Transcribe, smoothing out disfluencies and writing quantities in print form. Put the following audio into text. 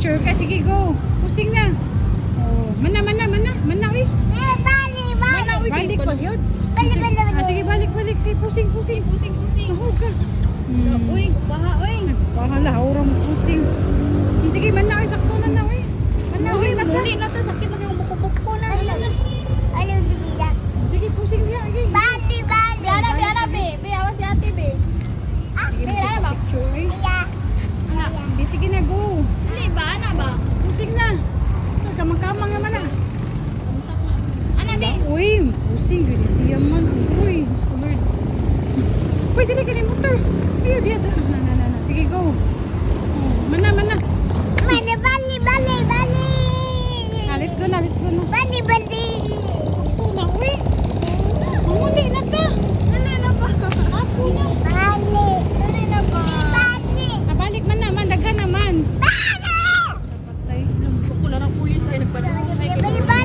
picture ka. Sige, go. Pusing na. Oh, mana, uy. Balik pa yun. Sige, balik. Pusing. Mahog ka. Uy, baha, uy. Bahala, orang mo pusing. Sige, mana, uy. Sakto na, uy. Mana, uy. Muli na ta, sakit lang yung bukupok ko na. Sige, pusing niya. Okay. Biana, be. Be, awas si ate, be. Sige, Be, ano ba? picture, eh. Ana. Sige na, go. Hindi ba, ana ba? Pusing na. So, kamang-kamang naman na. Kamusak na. Ana, be. Uy, pusing. Gani siya man. Uy, Diyos ko Lord. Uy, dili ka ni motor. Ayaw, diya. Sige, go.